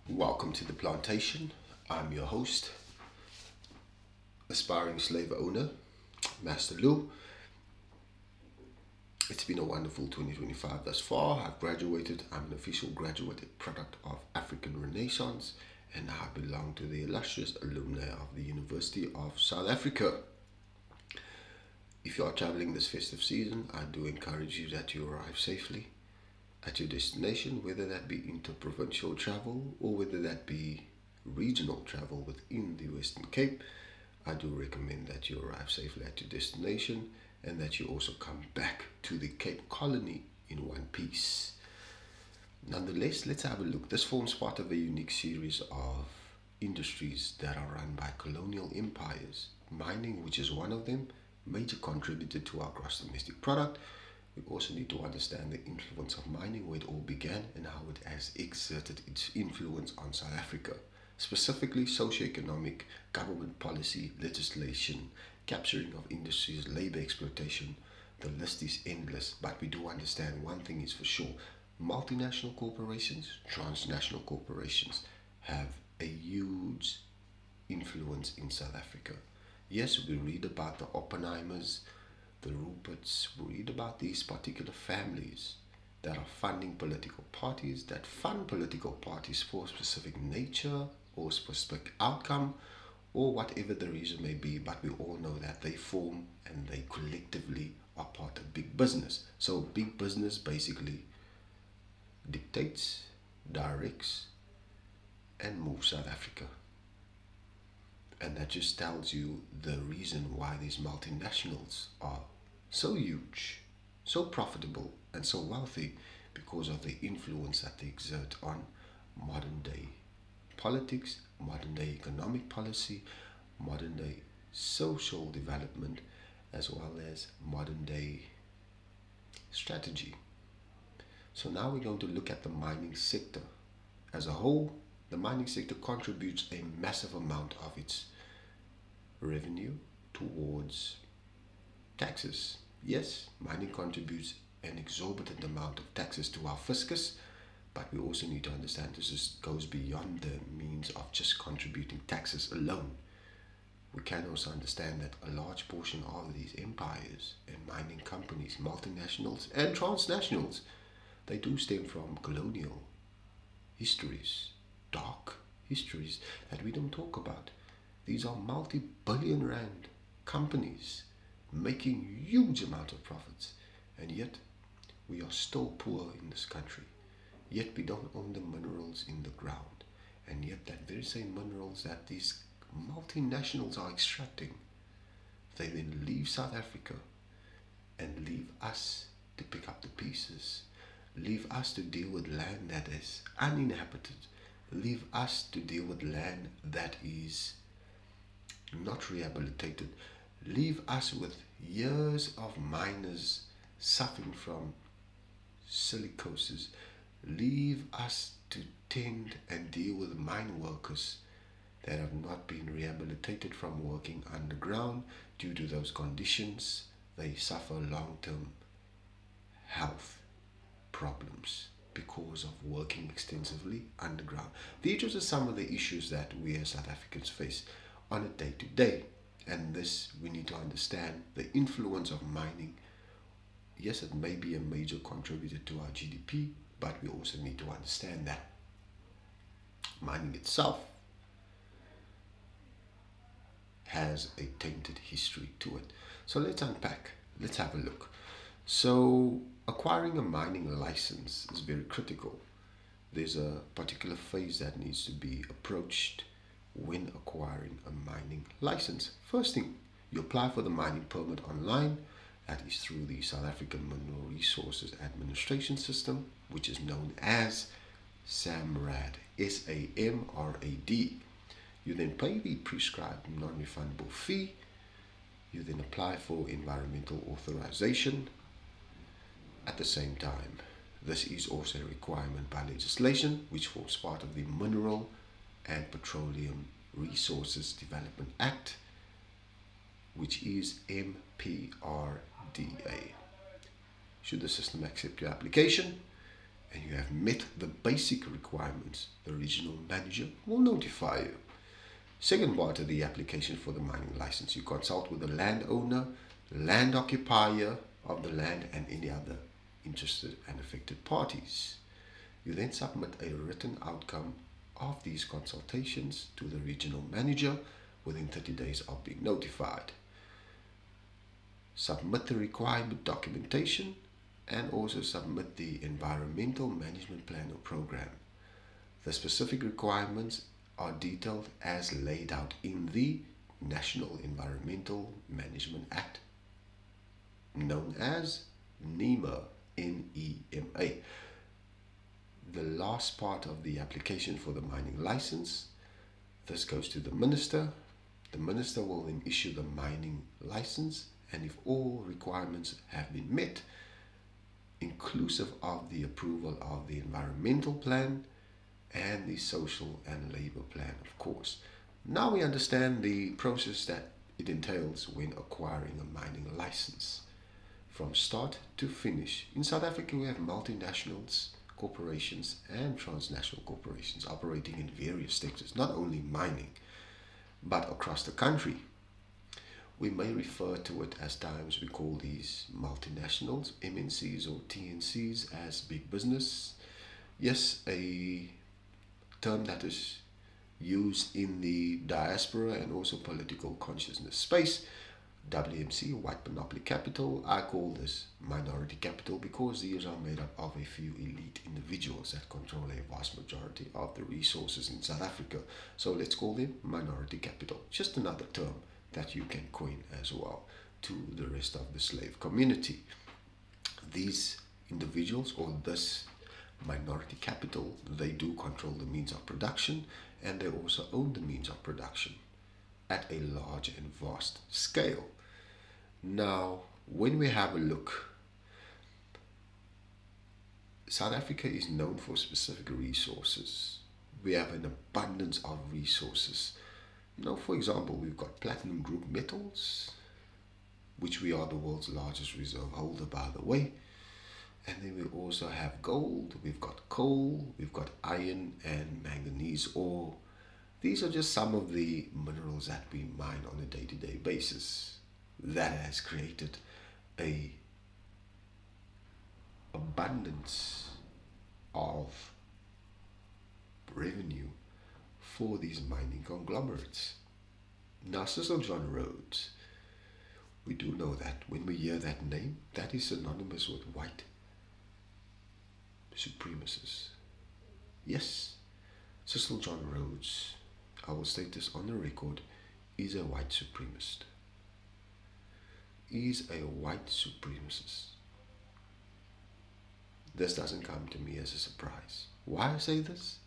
Welcome to the plantation. I'm your host, aspiring slave owner, Master Lou. It's been a wonderful 2025 thus far. I've graduated. I'm an official graduated product of African Renaissance, and I belong to the illustrious alumni of the University of South Africa. If you are traveling this festive season, I do encourage you that you arrive safely at your destination, whether that be interprovincial travel or whether that be regional travel within the Western Cape. I do recommend that you arrive safely at your destination and that you also come back to the Cape Colony in one piece. Nonetheless, let's have a look. This forms part of a unique series of industries that are run by colonial empires. Mining, which is one of them, major contributor to our gross domestic product. We also need to understand the influence of mining, where it all began, and how it has exerted its influence on South Africa, specifically socio-economic, government policy, legislation, capturing of industries, labor exploitation. The list is endless, but we do understand one thing is for sure. Multinational corporations, transnational corporations have a huge influence in South Africa. Yes, we read about the Oppenheimers, the Ruperts, we read about these particular families that are funding political parties, that fund political parties for a specific nature or specific outcome or whatever the reason may be, but we all know that they form and they collectively are part of big business. So big business basically dictates, directs, and moves South Africa. And that just tells you the reason why these multinationals are so huge, so profitable, and so wealthy because of the influence that they exert on modern day politics, modern day economic policy, modern day social development, as well as modern day strategy. So now we're going to look at the mining sector. As a whole, the mining sector contributes a massive amount of its revenue towards taxes. Yes, mining contributes an exorbitant amount of taxes to our fiscus, but we also need to understand this goes beyond the means of just contributing taxes alone. We can also understand that a large portion of these empires and mining companies, multinationals and transnationals, they do stem from colonial histories, dark histories that we don't talk about. These are multi-billion rand companies making huge amount of profits, and yet we are still poor in this country. Yet we don't own the minerals in the ground, and yet that very same minerals that these multinationals are extracting, they then leave South Africa and leave us to pick up the pieces, leave us to deal with land that is uninhabited, leave us to deal with land that is not rehabilitated, leave us with years of miners suffering from silicosis, leave us to tend and deal with mine workers that have not been rehabilitated from working underground due to those conditions. They suffer long-term health problems because of working extensively underground. These are some of the issues that we as South Africans face on a day-to-day. And this, we need to understand the influence of mining. Yes, it may be a major contributor to our GDP, but we also need to understand that mining itself has a tainted history to it. So let's unpack, let's have a look. So acquiring a mining license is very critical. There's a particular phase that needs to be approached when acquiring a mining license. First thing, you apply for the mining permit online. That is through the South African Mineral Resources Administration System, which is known as SAMRAD, SAMRAD. You then pay the prescribed non-refundable fee. You then apply for environmental authorization. At the same time, this is also a requirement by legislation, which forms part of the Mineral and Petroleum Resources Development Act, which is MPRDA. Should the system accept your application and you have met the basic requirements, the regional manager will notify you. Second part of the application for the mining license, you consult with the landowner, land occupier of the land, and any other interested and affected parties. You then submit a written outcome of these consultations to the regional manager within 30 days of being notified. Submit the requirement documentation and also submit the environmental management plan or program. The specific requirements are detailed as laid out in the National Environmental Management Act, known as NEMA, N-E-M-A. The last part of the application for the mining license, this goes to the minister. The minister will then issue the mining license, and if all requirements have been met, inclusive of the approval of the environmental plan and the social and labor plan, of course. Now we understand the process that it entails when acquiring a mining license. From start to finish. In South Africa, we have multinationals, corporations, and transnational corporations operating in various sectors, not only mining, but across the country. We may refer to it as times we call these multinationals, MNCs or TNCs, as big business. Yes, a term that is used in the diaspora and also political consciousness space. WMC, white monopoly capital. I call this minority capital because these are made up of a few elite individuals that control a vast majority of the resources in South Africa. So let's call them minority capital. Just another term that you can coin as well to the rest of the slave community. These individuals, or this minority capital, they do control the means of production, and they also own the means of production at a large and vast scale. Now, when we have a look, South Africa is known for specific resources. We have an abundance of resources. For example, we've got platinum group metals, which we are the world's largest reserve holder, by the way. And then we also have gold, we've got coal, we've got iron and manganese ore. These are just some of the minerals that we mine on a day-to-day basis. That has created a abundance of revenue for these mining conglomerates. Now, Cecil John Rhodes, we do know that when we hear that name, that is synonymous with white supremacists. Yes, Cecil John Rhodes, I will state this on the record, is a white supremacist. Is a white supremacist. This doesn't come to me as a surprise. Why I say this?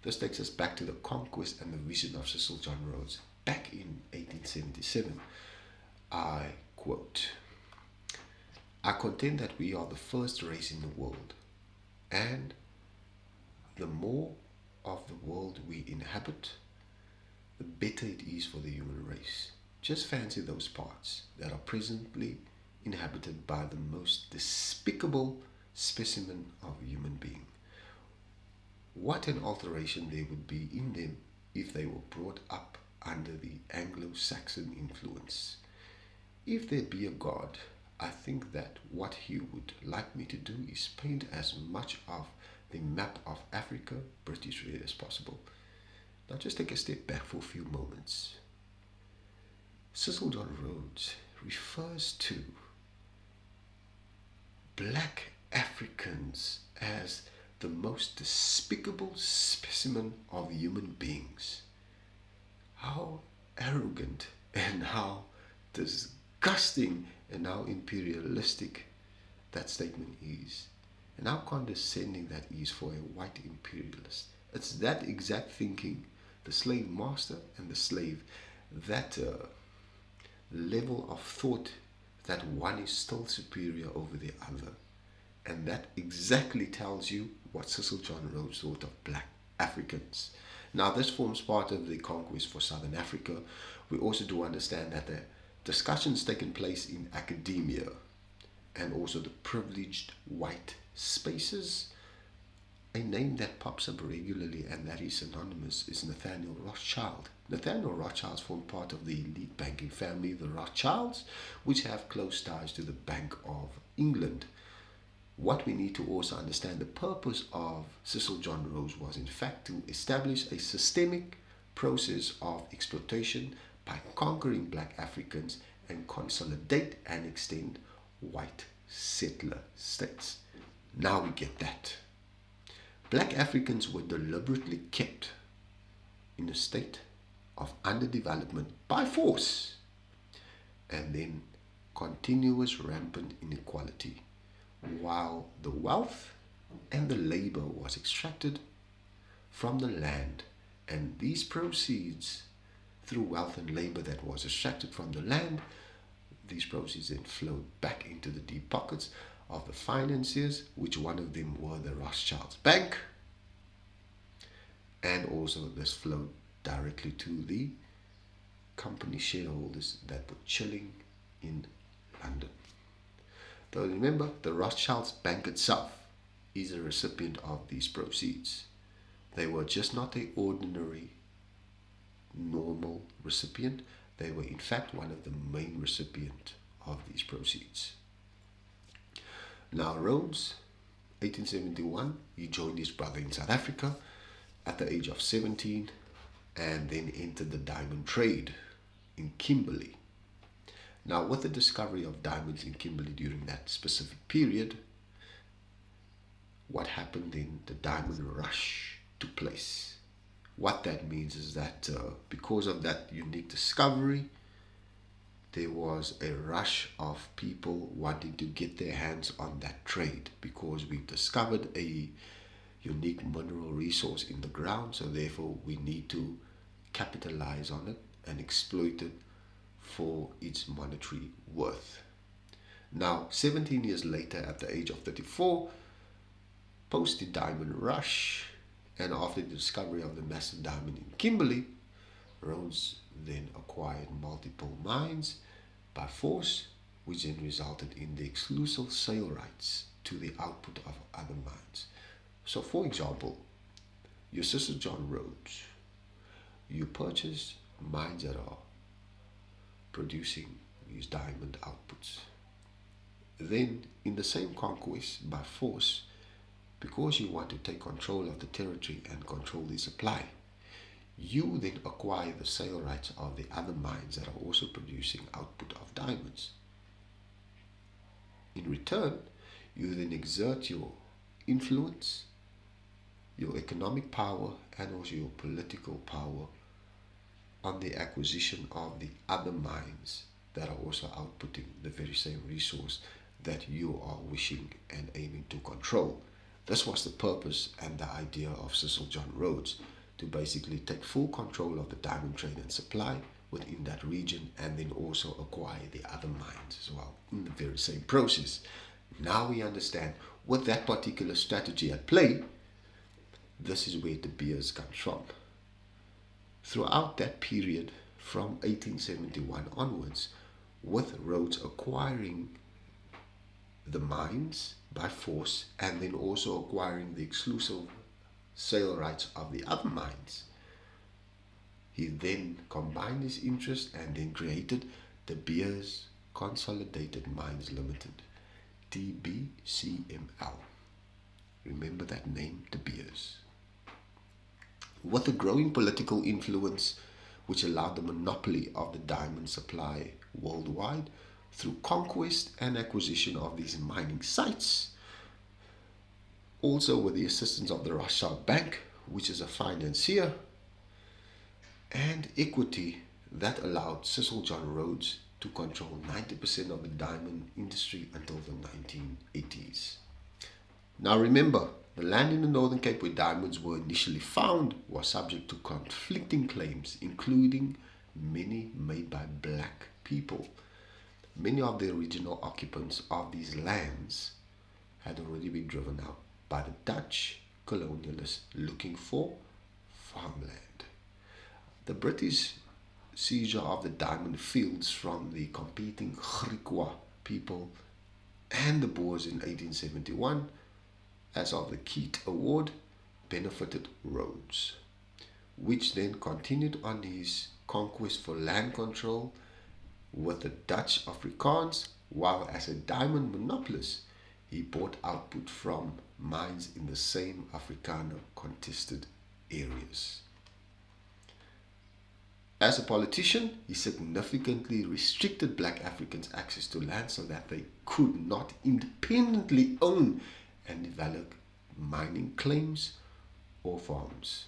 This takes us back to the conquest and the vision of Cecil John Rhodes back in 1877. I quote, "I contend that we are the first race in the world, and the more of the world we inhabit, the better it is for the human race. Just fancy those parts that are presently inhabited by the most despicable specimen of a human being. What an alteration there would be in them if they were brought up under the Anglo-Saxon influence. If there be a God, I think that what he would like me to do is paint as much of the map of Africa, British Red, as possible." Now just take a step back for a few moments. Cecil John Rhodes refers to black Africans as the most despicable specimen of human beings. How arrogant and how disgusting and how imperialistic that statement is, and how condescending that is for a white imperialist. It's that exact thinking, the slave master and the slave, that level of thought that one is still superior over the other. And that exactly tells you what Cecil John Rhodes thought of black Africans. Now, this forms part of the conquest for Southern Africa. We also do understand that the discussions taking place in academia and also the privileged white spaces. A name that pops up regularly and that is synonymous is Nathaniel Rothschild. Nathaniel Rothschild formed part of the elite banking family, the Rothschilds, which have close ties to the Bank of England. What we need to also understand, the purpose of Cecil John Rhodes was in fact to establish a systemic process of exploitation by conquering black Africans and consolidate and extend white settler states. Now we get that. Black Africans were deliberately kept in a state of underdevelopment by force, and then continuous rampant inequality, while the wealth and the labor was extracted from the land, and these proceeds through wealth and labor that was extracted from the land, these proceeds then flowed back into the deep pockets of the financiers, which one of them were the Rothschilds Bank, and also this flowed directly to the company shareholders that were chilling in London. Though remember, the Rothschilds Bank itself is a recipient of these proceeds. They were just not an ordinary, normal recipient. They were in fact one of the main recipients of these proceeds. Now Rhodes, 1871, he joined his brother in South Africa at the age of 17 and then entered the diamond trade in Kimberley. Now, with the discovery of diamonds in Kimberley during that specific period, what happened then? The diamond rush took place. What that means is that because of that unique discovery, there was a rush of people wanting to get their hands on that trade because we've discovered a unique mineral resource in the ground, so therefore we need to capitalize on it and exploit it for its monetary worth. Now, 17 years later, at the age of 34, post the diamond rush and after the discovery of the massive diamond in Kimberley, Rhodes then acquired multiple mines by force, which then resulted in the exclusive sale rights to the output of other mines. So, for example, your sister John Rhodes, you purchase mines that are producing these diamond outputs. Then, in the same conquest by force, because you want to take control of the territory and control the supply, you then acquire the sale rights of the other mines that are also producing output of diamonds. In return, you then exert your influence, your economic power, and also your political power on the acquisition of the other mines that are also outputting the very same resource that you are wishing and aiming to control. This was the purpose and the idea of Cecil John Rhodes, to basically take full control of the diamond trade and supply within that region, and then also acquire the other mines as well in the very same process. Now we understand, with that particular strategy at play, this is where De Beers comes from. Throughout that period, from 1871 onwards, with Rhodes acquiring the mines by force and then also acquiring the exclusive sale rights of the other mines, he then combined his interest and then created De Beers Consolidated Mines Limited, DBCML. Remember that name, De Beers. With a growing political influence which allowed the monopoly of the diamond supply worldwide through conquest and acquisition of these mining sites, also with the assistance of the Rothschild Bank, which is a financier, and equity that allowed Cecil John Rhodes to control 90% of the diamond industry until the 1980s. Now remember, the land in the Northern Cape where diamonds were initially found was subject to conflicting claims, including many made by black people. Many of the original occupants of these lands had already been driven out by the Dutch colonialists looking for farmland. The British seizure of the diamond fields from the competing Griqua people and the Boers in 1871, as of the Keat Award, benefited Rhodes, which then continued on his conquest for land control with the Dutch Afrikaans, while as a diamond monopolist, he bought output from mines in the same Afrikaner contested areas. As a politician, he significantly restricted black Africans' access to land so that they could not independently own and develop mining claims or farms.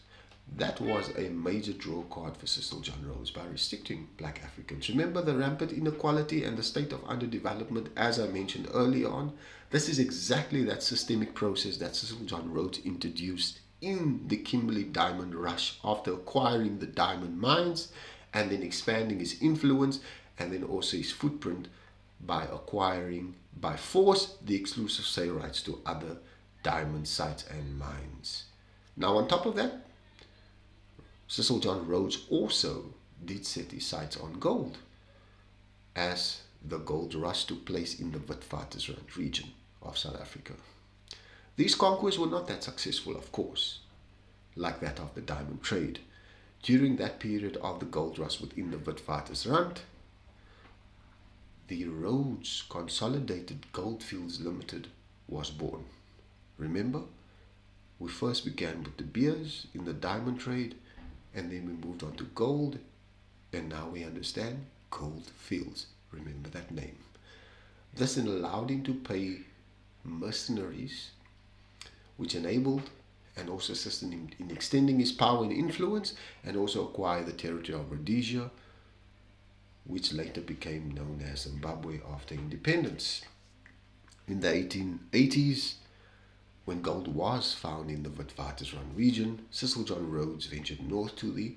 That was a major draw card for Cecil John Rhodes by restricting black Africans. Remember the rampant inequality and the state of underdevelopment, as I mentioned earlier on? This is exactly that systemic process that Cecil John Rhodes introduced in the Kimberley Diamond Rush after acquiring the diamond mines and then expanding his influence and then also his footprint by acquiring by force the exclusive sale rights to other diamond sites and mines. Now on top of that, Cecil John Rhodes also did set his sights on gold as the gold rush took place in the Witwatersrand region of South Africa. These conquests were not that successful, of course, like that of the diamond trade. During that period of the gold rush within the Witwatersrand, the Rhodes Consolidated Goldfields Limited was born. Remember, we first began with De Beers in the diamond trade, and then we moved on to gold, and now we understand gold fields. Remember that name. This then allowed him to pay mercenaries, which enabled and also assisted him in extending his power and influence, and also acquire the territory of Rhodesia, which later became known as Zimbabwe after independence. In the 1880s, when gold was found in the Witwatersrand region, Cecil John Rhodes ventured north to the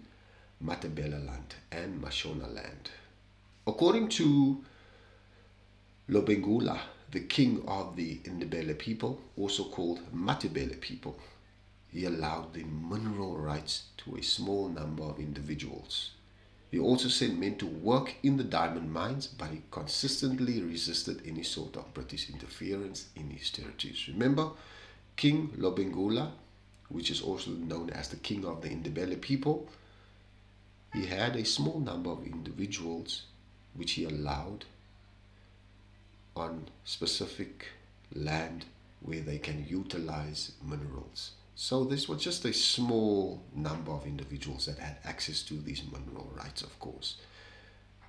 Matabeleland and Mashonaland. According to Lobengula, the king of the Ndebele people, also called Matabele people, he allowed the mineral rights to a small number of individuals. He also sent men to work in the diamond mines, but he consistently resisted any sort of British interference in his territories. Remember, King Lobengula, which is also known as the king of the Ndebele people, he had a small number of individuals which he allowed on specific land where they can utilize minerals. So this was just a small number of individuals that had access to these mineral rights, of course.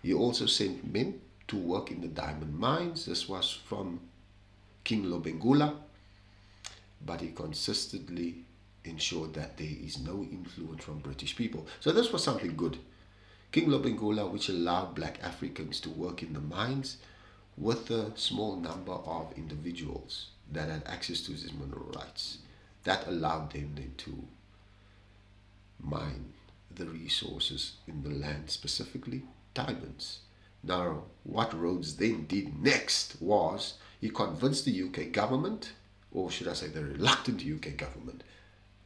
He also sent men to work in the diamond mines. This was from King Lobengula, but he consistently ensured that there is no influence from British people. So this was something good. King Lobengula, which allowed black Africans to work in the mines with a small number of individuals that had access to these mineral rights. That allowed them then to mine the resources in the land, specifically diamonds. Now, what Rhodes then did next was he convinced the UK government, or should I say the reluctant UK government,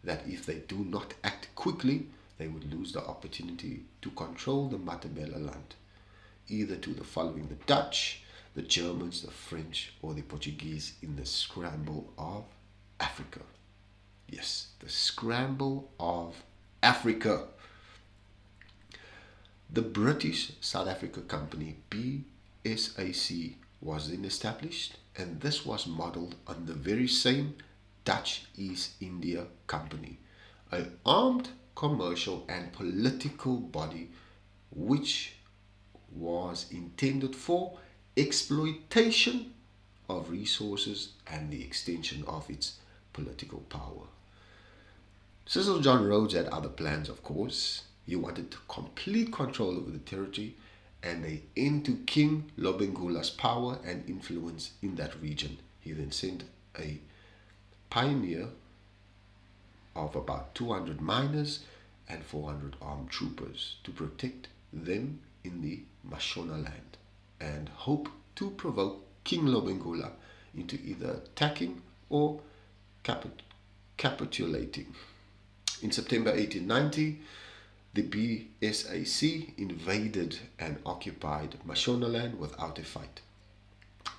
that if they do not act quickly, they would lose the opportunity to control the Matabeleland, either to the following the Dutch, the Germans, the French, or the Portuguese in the scramble of Africa. Yes, the scramble of Africa. The British South Africa Company, BSAC, was then established, and this was modeled on the very same Dutch East India Company, an armed commercial and political body which was intended for exploitation of resources and the extension of its political power. Cecil John Rhodes had other plans, of course. He wanted complete control over the territory and an end to King Lobengula's power and influence in that region. He then sent a pioneer of about 200 miners and 400 armed troopers to protect them in the Mashonaland and hope to provoke King Lobengula into either attacking or capitulating. In September 1890, the BSAC invaded and occupied Mashonaland without a fight.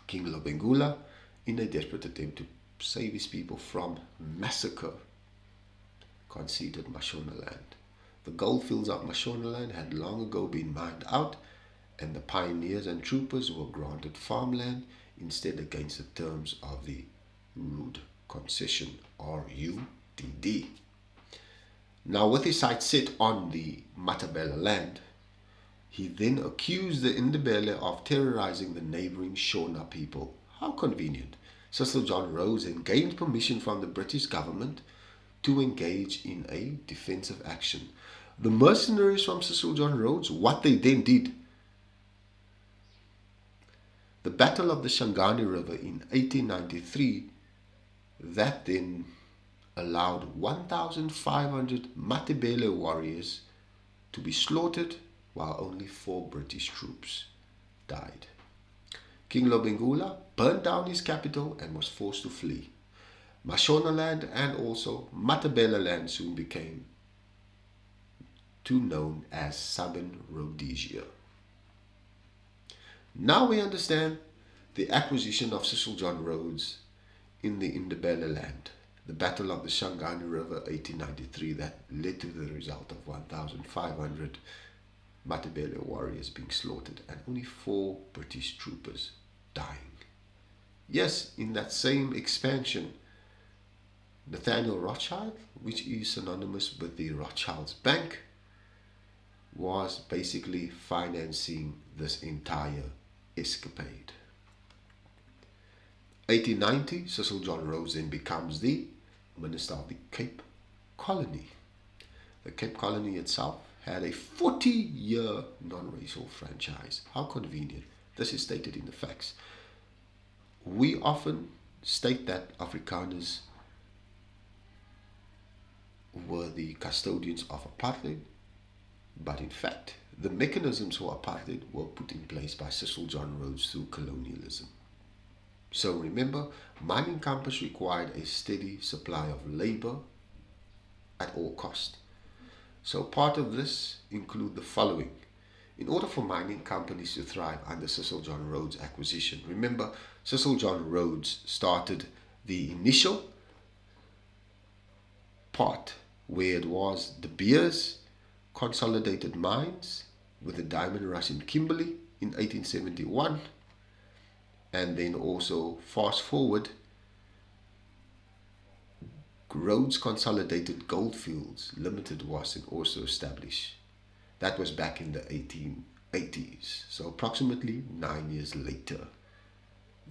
King Lobengula in a desperate attempt to save his people from massacre, conceded Mashonaland. The goldfields of Mashonaland had long ago been mined out, and the pioneers and troopers were granted farmland instead against the terms of the Rood Concession, RUDD. Now, with his sights set on the Matabele land, he then accused the Ndebele of terrorizing the neighboring Shona people. How convenient. Cecil John Rhodes then gained permission from the British government to engage in a defensive action. The mercenaries from Cecil John Rhodes, what they then did. The Battle of the Shangani River in 1893, that then allowed 1,500 Matabele warriors to be slaughtered, while only 4 British troops died. King Lobengula burned down his capital and was forced to flee. Mashonaland and also Matabele land soon became too known as Southern Rhodesia. Now we understand the acquisition of Cecil John Rhodes in the Ndebele land, the Battle of the Shangani River 1893, that led to the result of 1,500 Matabele warriors being slaughtered and only 4 British troopers dying. Yes, in that same expansion, Nathaniel Rothschild, which is synonymous with the Rothschild's Bank, was basically financing this entire escapade. 1890, Cecil John Rhodes then becomes the Minister of the Cape Colony. The Cape Colony itself had a 40-year non-racial franchise. How convenient. This is stated in the facts. We often state that Afrikaners were the custodians of apartheid, but in fact, the mechanisms for apartheid were put in place by Cecil John Rhodes through colonialism. So remember, mining companies required a steady supply of labor at all costs. So part of this include the following. In order for mining companies to thrive under Cecil John Rhodes' acquisition, remember, Cecil John Rhodes started the initial part where it was De Beers consolidated mines with the diamond rush in Kimberley in 1871, and then also fast forward, Rhodes Consolidated Goldfields Limited was also established. That was back in the 1880s, so approximately 9 years later.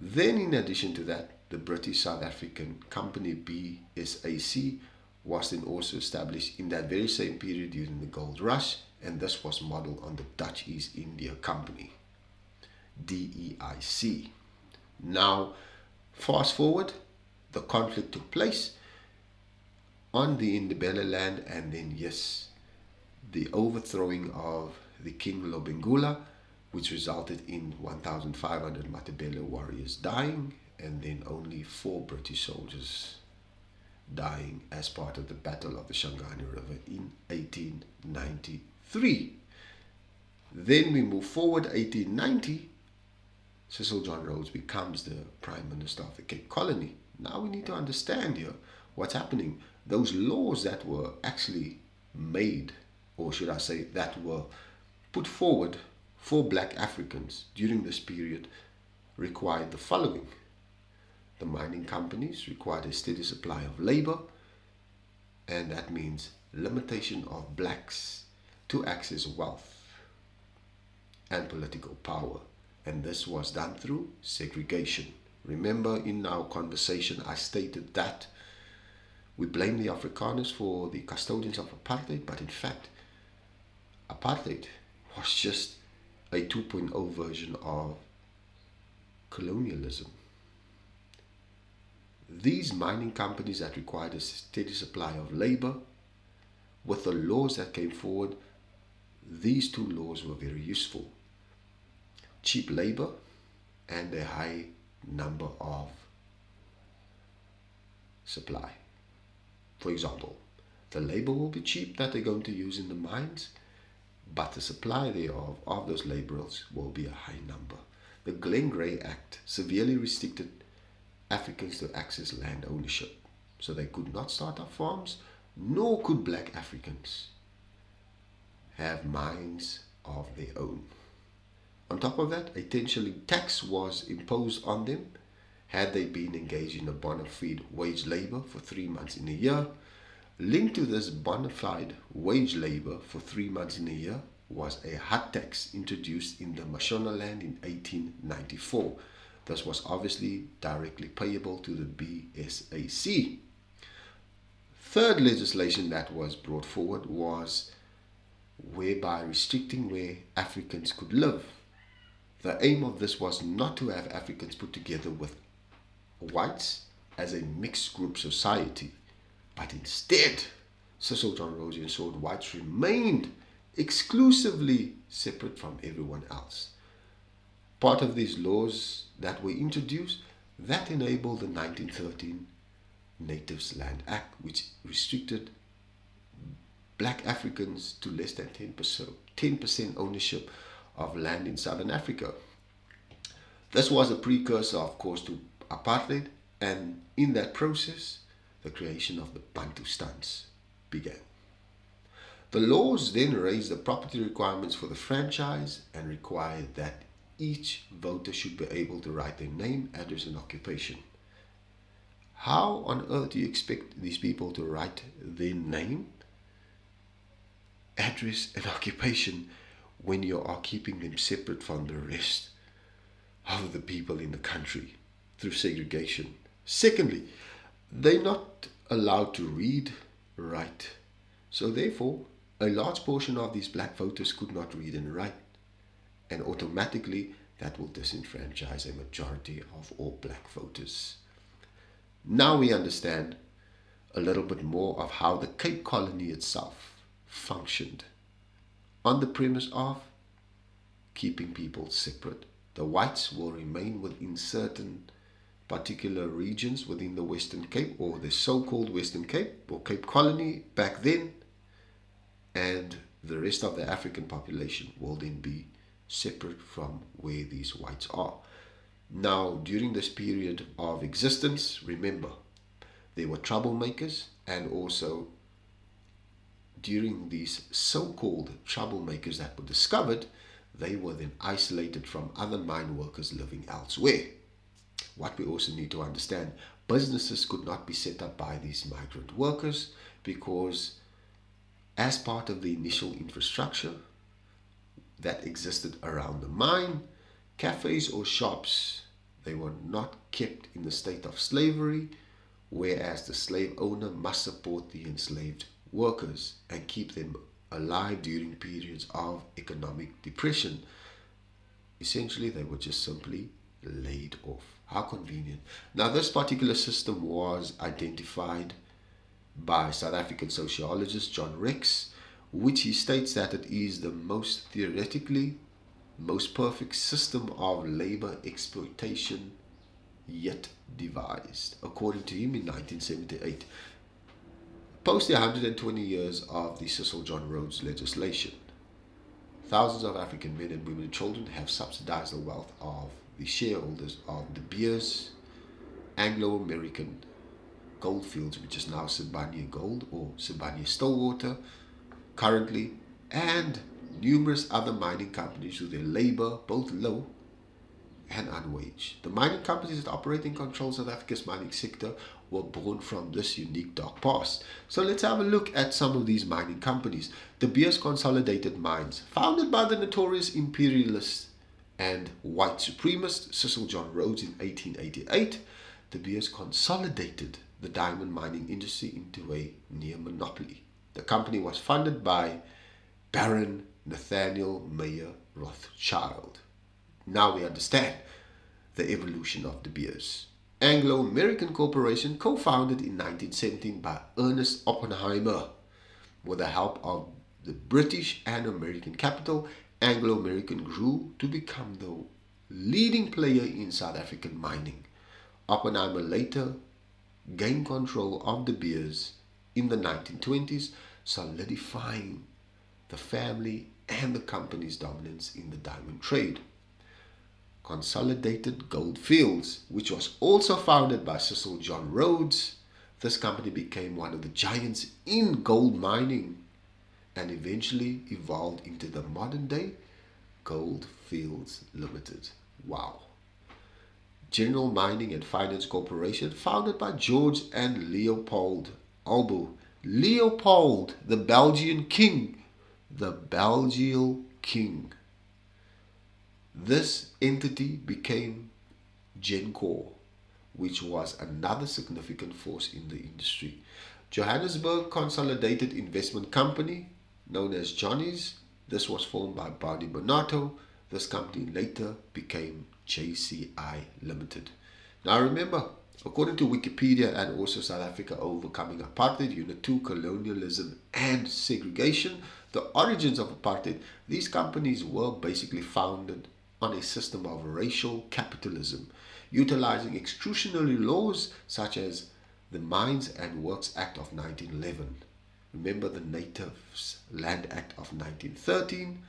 Then in addition to that, the British South African Company BSAC was then also established in that very same period during the gold rush, and this was modeled on the Dutch East India Company, DEIC. Now, fast forward, the conflict took place on the Ndebele land, and then yes, the overthrowing of the King Lobengula, which resulted in 1,500 Matabele warriors dying, and then only 4 British soldiers dying as part of the Battle of the Shangani River in 1893. Then we move forward, 1890, Cecil John Rhodes becomes the Prime Minister of the Cape Colony. Now we need to understand here what's happening. Those laws that were actually made, or should I say, that were put forward for black Africans during this period, required the following. The mining companies required a steady supply of labor, and that means limitation of blacks to access wealth and political power. And this was done through segregation. Remember, in our conversation, I stated that we blame the Afrikaners for the custodians of apartheid, but in fact, apartheid was just a 2.0 version of colonialism. These mining companies that required a steady supply of labor, with the laws that came forward, these 2 laws were very useful. Cheap labor and a high number of supply. For example, the labor will be cheap that they're going to use in the mines, but the supply thereof of those laborers will be a high number. The Glenn Gray Act severely restricted Africans to access land ownership. So they could not start up farms, nor could black Africans have mines of their own. On top of that, a 10-shilling tax was imposed on them had they been engaged in a bona fide wage labor for 3 months in a year. Linked to this bona fide wage labor for 3 months in a year was a hut tax introduced in the Mashonaland in 1894. This was obviously directly payable to the BSAC. Third legislation that was brought forward was whereby restricting where Africans could live. The aim of this was not to have Africans put together with whites as a mixed group society, but instead, Cecil John Rhodes ensured whites remained exclusively separate from everyone else. Part of these laws that were introduced that enabled the 1913 Natives Land Act, which restricted black Africans to less than 10% ownership of land in Southern Africa. This was a precursor, of course, to apartheid, and in that process, the creation of the Bantustans began. The laws then raised the property requirements for the franchise and required that each voter should be able to write their name, address, and occupation. How on earth do you expect these people to write their name, address, and occupation when you are keeping them separate from the rest of the people in the country through segregation? Secondly, they're not allowed to read, write. So therefore, a large portion of these black voters could not read and write. And automatically, that will disenfranchise a majority of all black voters. Now we understand a little bit more of how the Cape Colony itself functioned on the premise of keeping people separate. The whites will remain within certain particular regions within the Western Cape, or the so-called Western Cape or Cape Colony back then, and the rest of the African population will then be separate from where these whites are. Now, during this period of existence, remember, there were troublemakers, and also during these so-called troublemakers that were discovered, they were then isolated from other mine workers living elsewhere. What we also need to understand, businesses could not be set up by these migrant workers because as part of the initial infrastructure that existed around the mine, cafes or shops, they were not kept in the state of slavery, whereas the slave owner must support the enslaved workers and keep them alive during periods of economic depression. Essentially, they were just simply laid off. How convenient. Now, this particular system was identified by South African sociologist John Rex, which he states that it is the most theoretically most perfect system of labor exploitation yet devised, according to him in 1978. Post the 120 years of the Cecil John Rhodes legislation, thousands of African men and women and children have subsidized the wealth of the shareholders of De Beers Anglo-American Goldfields, which is now Sibanye Gold or Sibanye Stillwater currently, and numerous other mining companies through their labor, both low and unwaged. The mining companies that operate and control South Africa's mining sector were born from this unique dark past. So let's have a look at some of these mining companies. De Beers Consolidated Mines, founded by the notorious imperialist and white supremacist Cecil John Rhodes in 1888, De Beers consolidated the diamond mining industry into a near monopoly. The company was funded by Baron Nathaniel Mayer Rothschild. Now we understand the evolution of De Beers. Anglo-American Corporation, co-founded in 1917 by Ernest Oppenheimer. With the help of the British and American capital, Anglo-American grew to become the leading player in South African mining. Oppenheimer later gained control of De Beers in the 1920s, solidifying the family and the company's dominance in the diamond trade. Consolidated Gold Fields, which was also founded by Cecil John Rhodes. This company became one of the giants in gold mining and eventually evolved into the modern day Gold Fields Limited. Wow. General Mining and Finance Corporation, founded by George and Leopold Albu. Leopold, the Belgian king. The Belgian king. This entity became Gencor, which was another significant force in the industry. Johannesburg Consolidated Investment Company, known as Johnny's. This was formed by Barney Bonato. This company later became JCI Limited. Now remember, according to Wikipedia and also South Africa Overcoming Apartheid, Unit 2, Colonialism and Segregation, the origins of apartheid, these companies were basically founded on a system of racial capitalism, utilizing exclusionary laws such as the Mines and Works Act of 1911. Remember the Natives Land Act of 1913?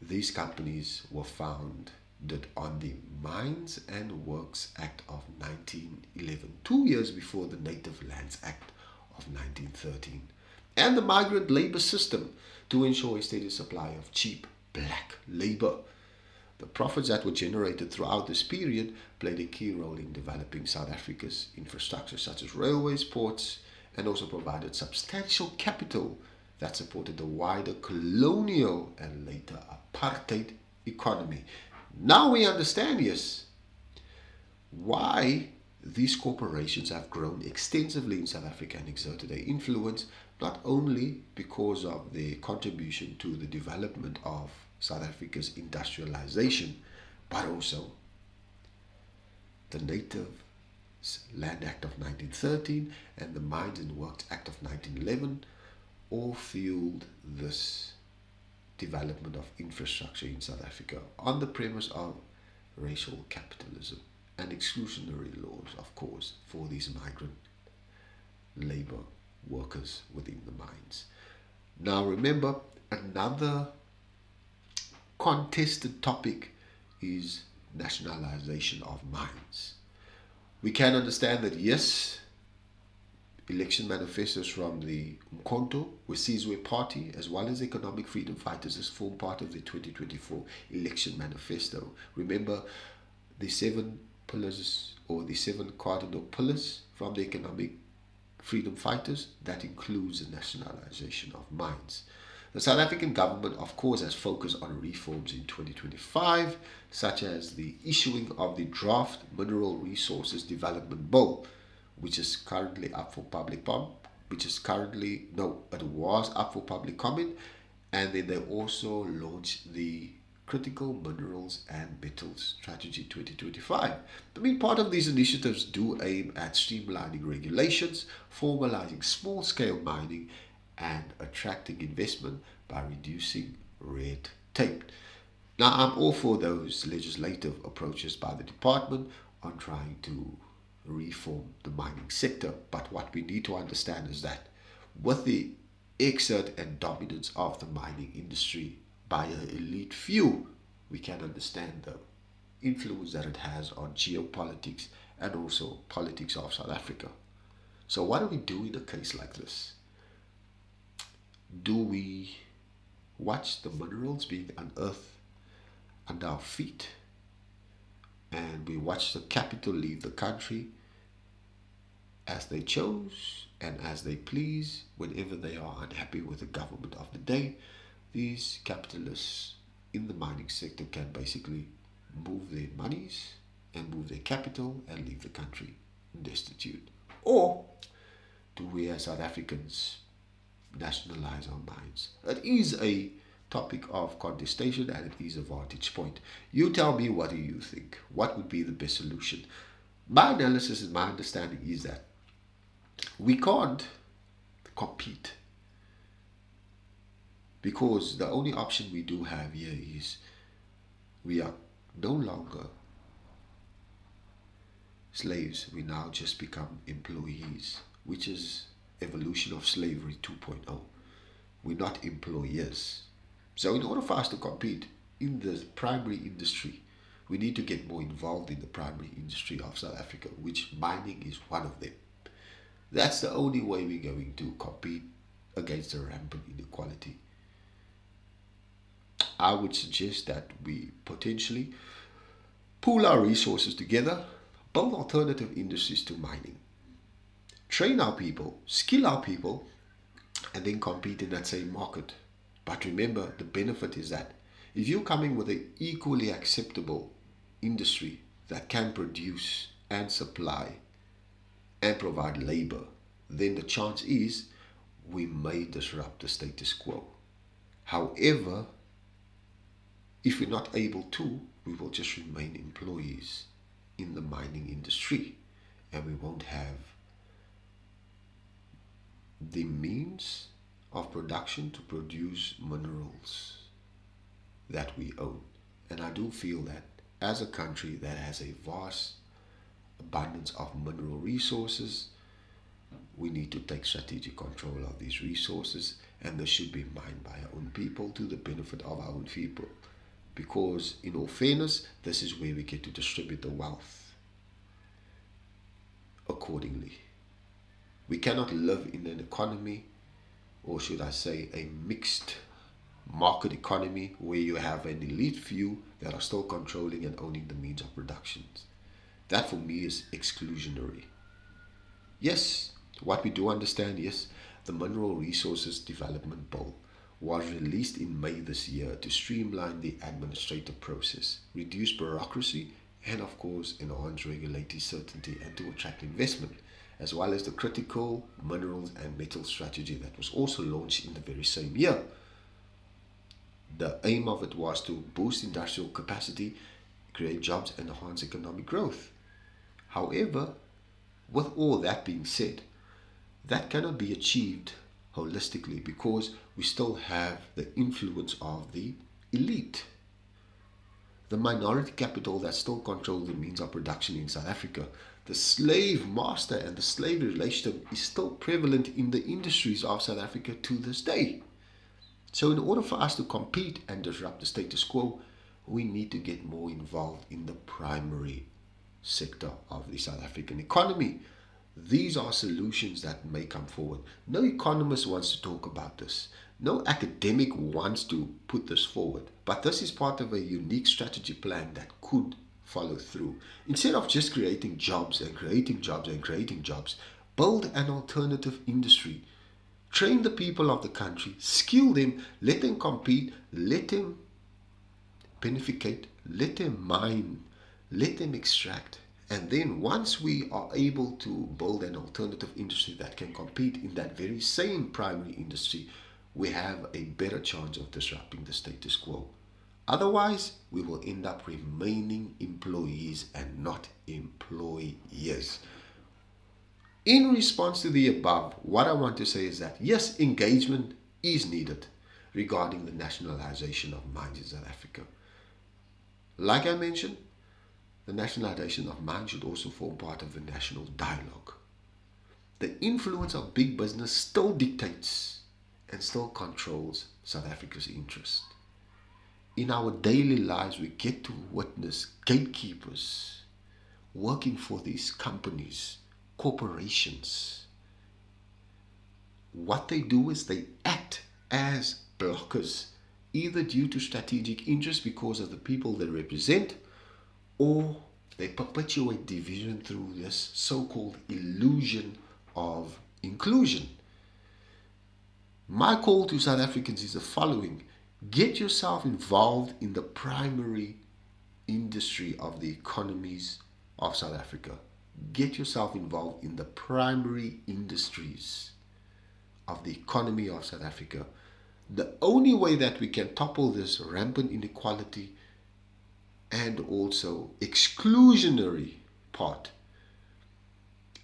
These companies were founded on the Mines and Works Act of 1911, 2 years before the Native Lands Act of 1913, and the migrant labor system to ensure a steady supply of cheap black labor. The profits that were generated throughout this period played a key role in developing South Africa's infrastructure, such as railways, ports, and also provided substantial capital that supported the wider colonial and later apartheid economy. Now we understand, yes, why these corporations have grown extensively in South Africa and exerted their influence, not only because of their contribution to the development of South Africa's industrialization, but also the Native Land Act of 1913 and the Mines and Works Act of 1911 all fueled this development of infrastructure in South Africa on the premise of racial capitalism and exclusionary laws, of course, for these migrant labor workers within the mines. Now remember, another contested topic is nationalization of mines. We can understand that, yes, election manifestos from the Umkhonto, Wesizwe Party, as well as economic freedom fighters, has formed part of the 2024 election manifesto. Remember the 7 pillars or the 7 cardinal pillars from the economic freedom fighters? That includes the nationalization of mines. The South African government, of course, has focused on reforms in 2025, such as the issuing of the Draft Mineral Resources Development Bill, which is currently up for public comment, it was up for public comment, and then they also launched the Critical Minerals and Metals Strategy 2025. I mean, part of these initiatives do aim at streamlining regulations, formalizing small-scale mining, and attracting investment by reducing red tape. Now, I'm all for those legislative approaches by the department on trying to reform the mining sector, but what we need to understand is that with the exert and dominance of the mining industry by an elite few, we can understand the influence that it has on geopolitics and also politics of South Africa. So what do we do in a case like this? Do we watch the minerals being unearthed under our feet and we watch the capital leave the country as they chose and as they please whenever they are unhappy with the government of the day? These capitalists in the mining sector can basically move their monies and move their capital and leave the country destitute. Or do we as South Africans nationalize our mines? It is a topic of contestation and it is a vantage point. You tell me, what do you think? What would be the best solution? My analysis and my understanding is that we can't compete, because the only option we do have here is we are no longer slaves. We now just become employees, which is evolution of slavery 2.0. We're not employers. So in order for us to compete in the primary industry, We need to get more involved in the primary industry of South Africa, which mining is one of them. That's the only way we're going to compete against the rampant inequality. I would suggest that we potentially pool our resources together, build alternative industries to mining, train our people, skill our people, and then compete in that same market. But remember, the benefit is that if you're coming with an equally acceptable industry that can produce and supply and provide labor, then the chance is we may disrupt the status quo. However, if we're not able to, we will just remain employees in the mining industry and we won't have the means of production to produce minerals that we own. And I do feel that as a country that has a vast abundance of mineral resources, we need to take strategic control of these resources, and they should be mined by our own people to the benefit of our own people. Because, in all fairness, this is where we get to distribute the wealth accordingly. We cannot live in an economy, or should I say, a mixed market economy where you have an elite few that are still controlling and owning the means of production. That for me is exclusionary. Yes, what we do understand, yes, the Mineral Resources Development Bill was released in May this year to streamline the administrative process, reduce bureaucracy, and of course enhance regulatory certainty and to attract investment, as well as the critical minerals and metal strategy that was also launched in the very same year. The aim of it was to boost industrial capacity, create jobs, and enhance economic growth. However, with all that being said, that cannot be achieved holistically because we still have the influence of the elite, the minority capital that still control the means of production in South Africa. The slave master and the slave relationship is still prevalent in the industries of South Africa to this day. So in order for us to compete and disrupt the status quo, we need to get more involved in the primary sector of the South African economy. These are solutions that may come forward. No economist wants to talk about this. No academic wants to put this forward. But this is part of a unique strategy plan that could follow through. Instead of just creating jobs and creating jobs and creating jobs, build an alternative industry. Train the people of the country, skill them, let them compete, let them beneficate, let them mine, let them extract. And then once we are able to build an alternative industry that can compete in that very same primary industry, we have a better chance of disrupting the status quo. Otherwise, we will end up remaining employees and not employers. In response to the above, what I want to say is that yes, engagement is needed regarding the nationalization of mines in South Africa. Like I mentioned, the nationalization of mines should also form part of the national dialogue. The influence of big business still dictates and still controls South Africa's interest. In our daily lives, we get to witness gatekeepers working for these companies, corporations. What they do is they act as blockers, either due to strategic interest because of the people they represent, or they perpetuate division through this so-called illusion of inclusion. My call to South Africans is the following: get yourself involved in the primary industry of the economies of South Africa. Get yourself involved in the primary industries of the economy of South Africa. The only way that we can topple this rampant inequality and also exclusionary part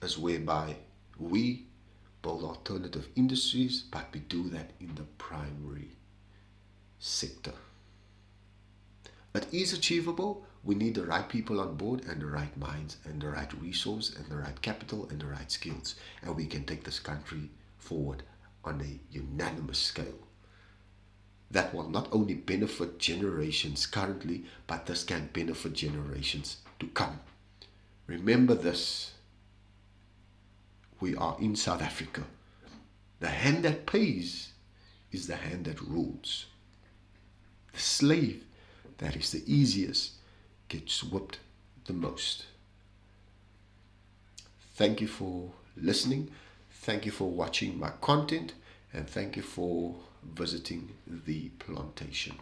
is whereby we build alternative industries, but we do that in the primary sector. It is achievable. We need the right people on board and the right minds and the right resource and the right capital and the right skills. And we can take this country forward on a unanimous scale. that will not only benefit generations currently, but this can benefit generations to come. Remember this. We are in South Africa. The hand that pays is the hand that rules. The slave that is the easiest gets whipped the most. Thank you for listening. Thank you for watching my content. And thank you for visiting the plantation.